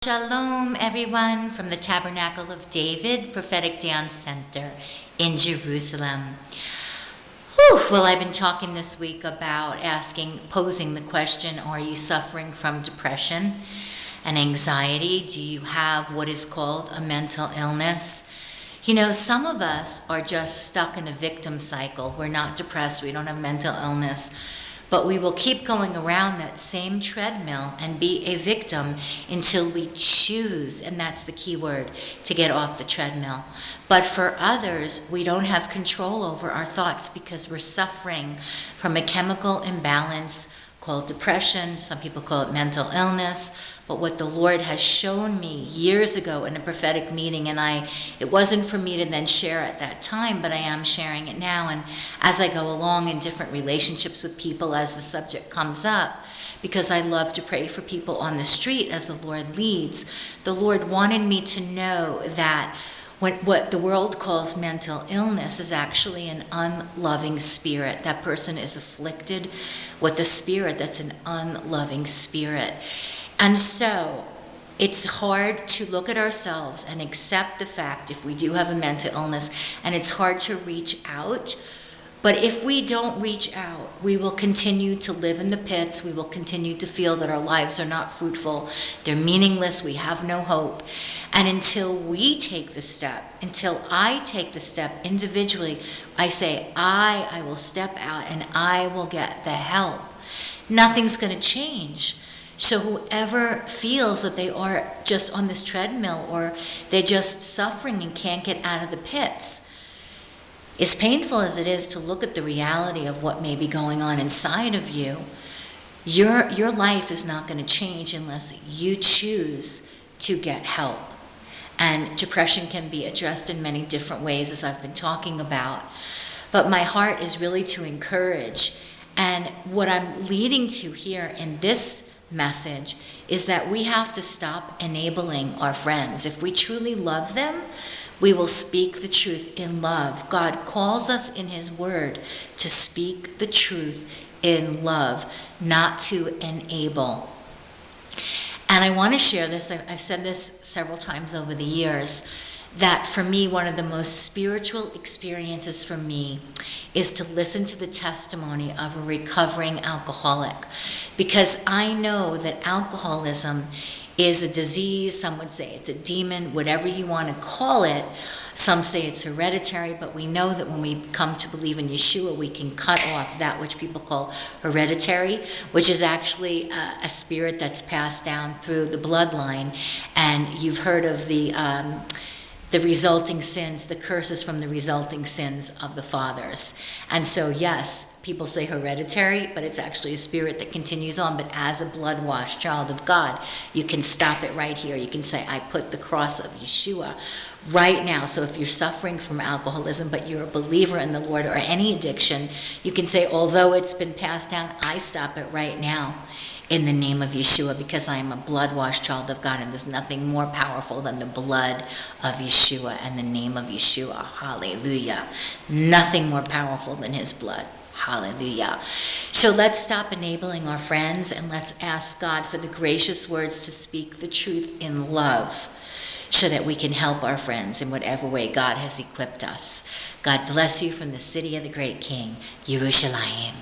Shalom, everyone, from the Tabernacle of David Prophetic Dance Center in Jerusalem. Well, I've been talking this week about posing the question, are you suffering from depression and anxiety? Do you have what is called a mental illness? You know, some of us are just stuck in a victim cycle. We're not depressed, we don't have mental illness, but we will keep going around that same treadmill and be a victim until we choose, and that's the key word, to get off the treadmill. But for others, we don't have control over our thoughts because we're suffering from a chemical imbalance called depression. Some people call it mental illness. But what the Lord has shown me years ago in a prophetic meeting, and it wasn't for me to then share at that time, but I am sharing it now. And as I go along in different relationships with people as the subject comes up, because I love to pray for people on the street as the Lord leads, the Lord wanted me to know that what the world calls mental illness is actually an unloving spirit. That person is afflicted with a spirit that's an unloving spirit. And so it's hard to look at ourselves and accept the fact if we do have a mental illness, and it's hard to reach out. But if we don't reach out, we will continue to live in the pits. We will continue to feel that our lives are not fruitful. They're meaningless. We have no hope. And until we take the step, until I take the step individually, I say, I will step out and I will get the help. Nothing's going to change. So whoever feels that they are just on this treadmill or they're just suffering and can't get out of the pits, as painful as it is to look at the reality of what may be going on inside of you, your life is not going to change unless you choose to get help. And depression can be addressed in many different ways, as I've been talking about. But my heart is really to encourage. And what I'm leading to here in this message is that we have to stop enabling our friends. If we truly love them, we will speak the truth in love. God calls us in His Word to speak the truth in love, not to enable. And I want to share this. I've said this several times over the years, that for me, one of the most spiritual experiences for me is to listen to the testimony of a recovering alcoholic. Because I know that alcoholism is a disease. Some would say it's a demon, whatever you want to call it. Some say it's hereditary, but we know that when we come to believe in Yeshua, we can cut off that which people call hereditary, which is actually a spirit that's passed down through the bloodline. And you've heard of the resulting sins, the curses from the resulting sins of the fathers. And so, yes, people say hereditary, but it's actually a spirit that continues on. But as a blood-washed child of God, you can stop it right here. You can say, I put the cross of Yeshua right now. So if you're suffering from alcoholism, but you're a believer in the Lord, or any addiction, you can say, although it's been passed down, I stop it right now in the name of Yeshua, because I am a blood-washed child of God, and there's nothing more powerful than the blood of Yeshua and the name of Yeshua. Hallelujah. Nothing more powerful than His blood. Hallelujah. So let's stop enabling our friends, and let's ask God for the gracious words to speak the truth in love, so that we can help our friends in whatever way God has equipped us. God bless you from the city of the great King, Jerusalem.